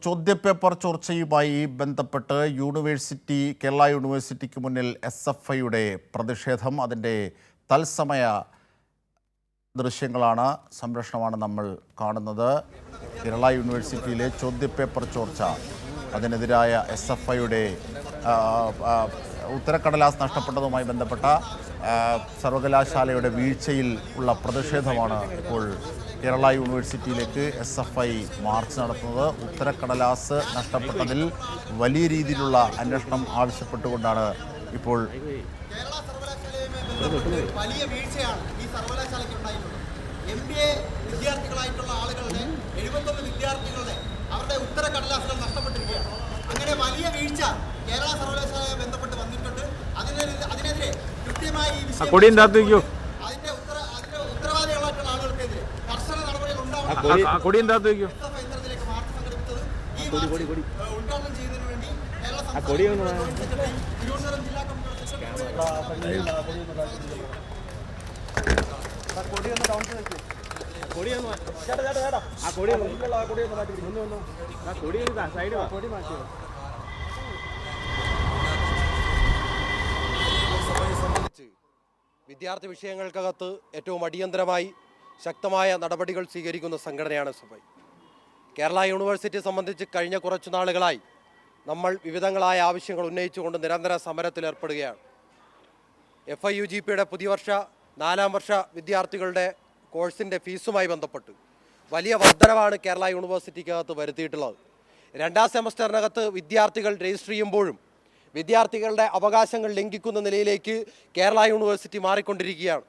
ചോദ്യപേപ്പർ ചോർച്ചയുമായി ബന്ധപ്പെട്ട് കേരള യൂണിവേഴ്സിറ്റിക്ക് മുന്നിൽ SFIയുടെ പ്രതിഷേധം, അതിൻ്റെ തത്സമയ ദൃശ്യങ്ങളാണ്, സംരക്ഷണമാണ് നമ്മൾ കാണുന്നത്. കേരള യൂണിവേഴ്സിറ്റിയിലെ ചോദ്യപേപ്പർ ചോർച്ച, അതിനെതിരായ SFIയുടെ ഉത്തരക്കടലാസ് നഷ്ടപ്പെട്ടതുമായി ബന്ധപ്പെട്ട സർവകലാശാലയുടെ വീഴ്ചയിൽ ഉള്ള പ്രതിഷേധമാണ് ഇപ്പോൾ കേരള യൂണിവേഴ്സിറ്റിയിലേക്ക് SFI മാർച്ച് നടത്തുന്നത്. ഉത്തരക്കടലാസ് നഷ്ടപ്പെട്ടതിൽ വലിയ രീതിയിലുള്ള അന്വേഷണം ആവശ്യപ്പെട്ടുകൊണ്ടാണ് ഇപ്പോൾ വലിയ വീഴ്ചയാണ് ഈ സർവകലാശാലയ്ക്ക് ഉണ്ടായിട്ടുള്ളത്. MBA വിദ്യാർത്ഥികളായിട്ടുള്ള ആളുകളുടെ 71 വിദ്യാർത്ഥികളുടെ അവരുടെ ഉത്തരക്കടലാസുകൾ നഷ്ടപ്പെട്ടിരിക്കുകയാണ്. അങ്ങനെ വലിയ വീഴ്ച കേരള സർവകലാശാലയെ ബന്ധപ്പെട്ട് വന്നിട്ടുണ്ട്. അതിനെതിരെ കൃത്യമായി അതിന്റെ ഉത്തരവാദികളായിട്ടുള്ള ആളുകൾക്കെതിരെ കർശന നടപടികൾ ഉണ്ടാവണം. മാർച്ച് സംഘടിപ്പിച്ചത് ഈ ഉദ്ഘാടനം ചെയ്യുന്നതിന് വേണ്ടി കേരള തിരുവനന്തപുരം ജില്ലാ വിദ്യാർത്ഥി വിഷയങ്ങൾക്കകത്ത് ഏറ്റവും അടിയന്തരമായി ശക്തമായ നടപടികൾ സ്വീകരിക്കുന്ന സംഘടനയാണ് SFI. കേരള യൂണിവേഴ്സിറ്റി സംബന്ധിച്ച് കഴിഞ്ഞ കുറച്ചു നാളുകളായി നമ്മൾ വിവിധങ്ങളായ ആവശ്യങ്ങൾ ഉന്നയിച്ചുകൊണ്ട് നിരന്തര സമരത്തിലേർപ്പെടുകയാണ്. FIUGPയുടെ പുതിയ വർഷ 4ാം വർഷ വിദ്യാർത്ഥികളുടെ കോഴ്സിൻ്റെ ഫീസുമായി ബന്ധപ്പെട്ട് വലിയ വർധനവാണ് കേരള യൂണിവേഴ്സിറ്റിക്കകത്ത് വരുത്തിയിട്ടുള്ളത്. 2ാം സെമസ്റ്ററിനകത്ത് വിദ്യാർത്ഥികൾ രജിസ്റ്റർ ചെയ്യുമ്പോഴും വിദ്യാർത്ഥികളുടെ അവകാശങ്ങൾ ലംഘിക്കുന്ന നിലയിലേക്ക് കേരള യൂണിവേഴ്സിറ്റി മാറിക്കൊണ്ടിരിക്കുകയാണ്.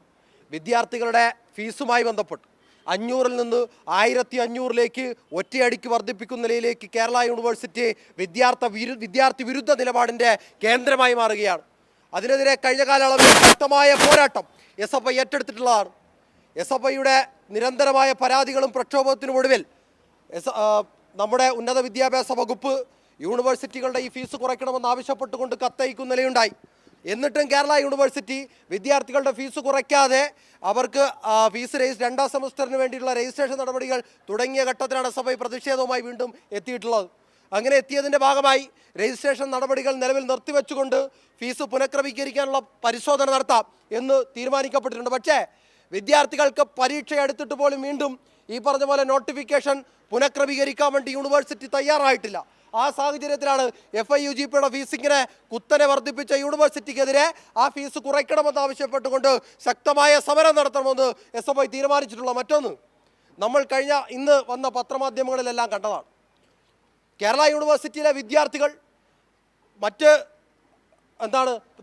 വിദ്യാർത്ഥികളുടെ ഫീസുമായി ബന്ധപ്പെട്ട് 500-ൽ നിന്ന് 1500-ലേക്ക് ഒറ്റയടിക്ക് വർദ്ധിപ്പിക്കുന്ന നിലയിലേക്ക് കേരള യൂണിവേഴ്സിറ്റി വിദ്യാർത്ഥി വിരുദ്ധ നിലപാടിൻ്റെ കേന്ദ്രമായി മാറുകയാണ്. അതിനെതിരെ കഴിഞ്ഞ കാലയളവിൽ ശക്തമായ പോരാട്ടം SFI ഏറ്റെടുത്തിട്ടുള്ളതാണ്. SFIയുടെ നിരന്തരമായ പരാതികളും പ്രക്ഷോഭത്തിനുമൊടുവിൽ നമ്മുടെ ഉന്നത വിദ്യാഭ്യാസ വകുപ്പ് യൂണിവേഴ്സിറ്റികളുടെ ഈ ഫീസ് കുറയ്ക്കണമെന്ന് ആവശ്യപ്പെട്ടുകൊണ്ട് കത്തയക്കുന്ന നിലയുണ്ടായി. എന്നിട്ടും കേരള യൂണിവേഴ്സിറ്റി വിദ്യാർത്ഥികളുടെ ഫീസ് കുറയ്ക്കാതെ അവർക്ക് ഫീസ് 2ാം സെമസ്റ്ററിന് വേണ്ടിയുള്ള രജിസ്ട്രേഷൻ നടപടികൾ തുടങ്ങിയ ഘട്ടത്തിലാണ് SFI പ്രതിഷേധവുമായി വീണ്ടും എത്തിയിട്ടുള്ളത്. അങ്ങനെ എത്തിയതിൻ്റെ ഭാഗമായി രജിസ്ട്രേഷൻ നടപടികൾ നിലവിൽ നിർത്തിവെച്ചുകൊണ്ട് ഫീസ് പുനഃക്രമീകരിക്കാനുള്ള പരിശോധന നടത്താം എന്ന് തീരുമാനിക്കപ്പെട്ടിട്ടുണ്ട്. പക്ഷേ വിദ്യാർത്ഥികൾക്ക് പരീക്ഷ എടുത്തിട്ട് പോലും വീണ്ടും ഈ പറഞ്ഞ പോലെ നോട്ടിഫിക്കേഷൻ പുനഃക്രമീകരിക്കാൻ വേണ്ടി യൂണിവേഴ്സിറ്റി തയ്യാറായിട്ടില്ല. ആ സാഹചര്യത്തിലാണ് FIUGPയുടെ ഫീസ് ഇങ്ങനെ കുത്തനെ വർദ്ധിപ്പിച്ച യൂണിവേഴ്സിറ്റിക്കെതിരെ ആ ഫീസ് കുറയ്ക്കണമെന്ന് ആവശ്യപ്പെട്ടുകൊണ്ട് ശക്തമായ സമരം നടത്തണമെന്ന് SFI തീരുമാനിച്ചിട്ടുള്ള മറ്റൊന്ന് നമ്മൾ ഇന്ന് വന്ന പത്രമാധ്യമങ്ങളിലെല്ലാം കണ്ടതാണ്. കേരള യൂണിവേഴ്സിറ്റിയിലെ വിദ്യാർത്ഥികൾ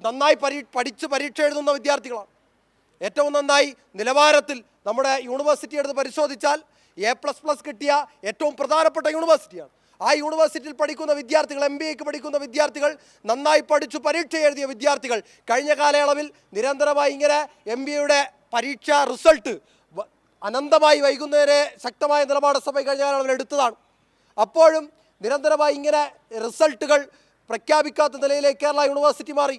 നന്നായി പഠിച്ച് പരീക്ഷ എഴുതുന്ന വിദ്യാർത്ഥികളാണ്. ഏറ്റവും നന്നായി നിലവാരത്തിൽ നമ്മുടെ യൂണിവേഴ്സിറ്റി എടുത്ത് പരിശോധിച്ചാൽ A++ കിട്ടിയ ഏറ്റവും പ്രധാനപ്പെട്ട യൂണിവേഴ്സിറ്റിയാണ്. ആ യൂണിവേഴ്സിറ്റിയിൽ പഠിക്കുന്ന വിദ്യാർത്ഥികൾ, MBAക്ക് പഠിക്കുന്ന വിദ്യാർത്ഥികൾ, നന്നായി പഠിച്ചു പരീക്ഷ എഴുതിയ വിദ്യാർത്ഥികൾ കഴിഞ്ഞ കാലയളവിൽ നിരന്തരമായി ഇങ്ങനെ MBAയുടെ പരീക്ഷാ റിസൾട്ട് അനന്തമായി വൈകുന്നതിനെ ശക്തമായ നിലപാട് SFI കഴിഞ്ഞ കാലയളവിൽ എടുത്തതാണ്. അപ്പോഴും നിരന്തരമായി ഇങ്ങനെ റിസൾട്ടുകൾ പ്രഖ്യാപിക്കാത്ത നിലയിലേക്ക് കേരള യൂണിവേഴ്സിറ്റി മാറി.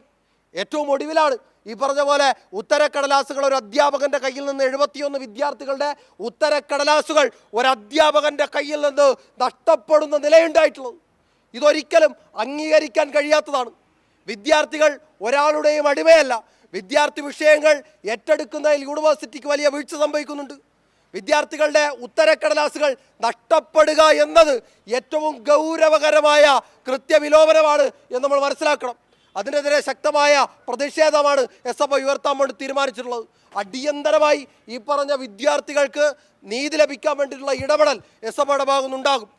ഏറ്റവും ഒടുവിലാണ് ഈ പറഞ്ഞ പോലെ ഉത്തരക്കടലാസുകൾ ഒരു അധ്യാപകൻ്റെ കയ്യിൽ നിന്ന് 71 വിദ്യാർത്ഥികളുടെ ഉത്തരക്കടലാസുകൾ ഒരു അധ്യാപകൻ്റെ കയ്യിൽ നിന്ന് നഷ്ടപ്പെടുന്ന നിലയുണ്ടായിട്ടുള്ളത്. ഇതൊരിക്കലും അംഗീകരിക്കാൻ കഴിയാത്തതാണ്. വിദ്യാർത്ഥികൾ ഒരാളുടെയും അടിമയല്ല. വിദ്യാർത്ഥി വിഷയങ്ങൾ ഏറ്റെടുക്കുന്നതിൽ യൂണിവേഴ്സിറ്റിക്ക് വലിയ വീഴ്ച സംഭവിക്കുന്നുണ്ട്. വിദ്യാർത്ഥികളുടെ ഉത്തരക്കടലാസുകൾ നഷ്ടപ്പെടുക എന്നത് ഏറ്റവും ഗൗരവകരമായ കൃത്യവിലോപനമാണ് എന്ന് നമ്മൾ മനസ്സിലാക്കണം. അതിനെതിരെ ശക്തമായ പ്രതിഷേധമാണ് SFI ഉയർത്താൻ വേണ്ടി തീരുമാനിച്ചിട്ടുള്ളത്. അടിയന്തരമായി ഈ പറഞ്ഞ വിദ്യാർത്ഥികൾക്ക് നീതി ലഭിക്കാൻ വേണ്ടിയിട്ടുള്ള ഇടപെടൽ SFIയുടെ ഭാഗത്തുനിന്നുണ്ടാകും.